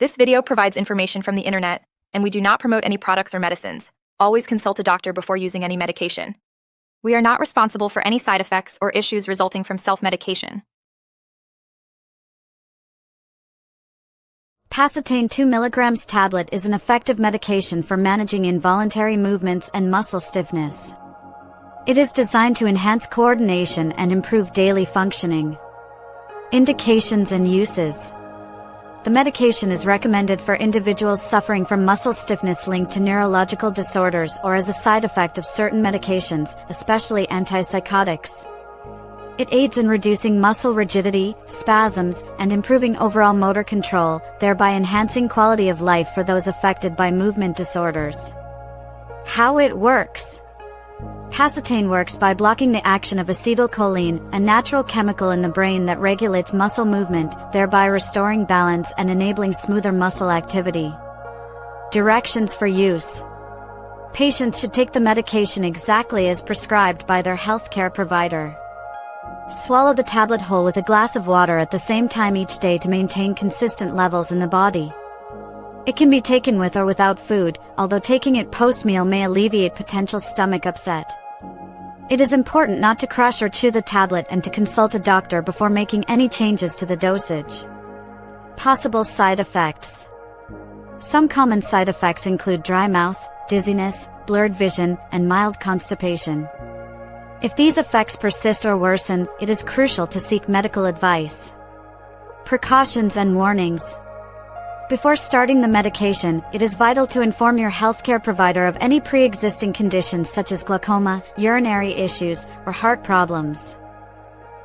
This video provides information from the internet, and we do not promote any products or medicines. Always consult a doctor before using any medication. We are not responsible for any side effects or issues resulting from self-medication. Pacitane 2mg tablet is an effective medication for managing involuntary movements and muscle stiffness. It is designed to enhance coordination and improve daily functioning. Indications and uses. The medication is recommended for individuals suffering from muscle stiffness linked to neurological disorders or as a side effect of certain medications, especially antipsychotics. It aids in reducing muscle rigidity, spasms, and improving overall motor control, thereby enhancing quality of life for those affected by movement disorders. How it works. Pacitane works by blocking the action of acetylcholine, a natural chemical in the brain that regulates muscle movement, thereby restoring balance and enabling smoother muscle activity. Directions for use. Patients should take the medication exactly as prescribed by their healthcare provider. Swallow the tablet whole with a glass of water at the same time each day to maintain consistent levels in the body. It can be taken with or without food, although taking it post-meal may alleviate potential stomach upset. It is important not to crush or chew the tablet and to consult a doctor before making any changes to the dosage. Possible side effects. Some common side effects include dry mouth, dizziness, blurred vision, and mild constipation. If these effects persist or worsen, it is crucial to seek medical advice. Precautions and warnings. Before starting the medication, it is vital to inform your healthcare provider of any pre-existing conditions such as glaucoma, urinary issues, or heart problems.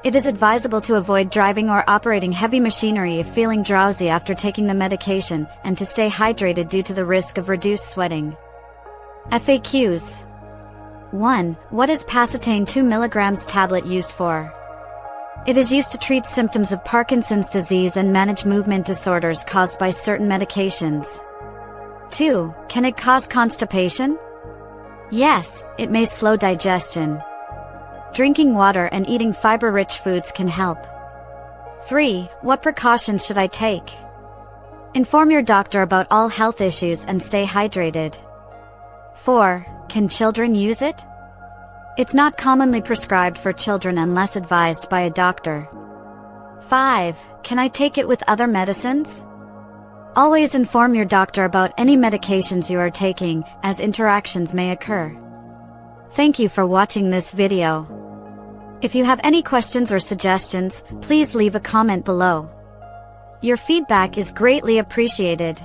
It is advisable to avoid driving or operating heavy machinery if feeling drowsy after taking the medication, and to stay hydrated due to the risk of reduced sweating. FAQs. 1. What is Pacitane 2mg tablet used for? It is used to treat symptoms of Parkinson's disease and manage movement disorders caused by certain medications. 2. Can it cause constipation? Yes, it may slow digestion. Drinking water and eating fiber-rich foods can help. 3. What precautions should I take? Inform your doctor about all health issues and stay hydrated. 4. Can children use it? It's not commonly prescribed for children unless advised by a doctor. 5. Can I take it with other medicines? Always inform your doctor about any medications you are taking, as interactions may occur. Thank you for watching this video. If you have any questions or suggestions, please leave a comment below. Your feedback is greatly appreciated.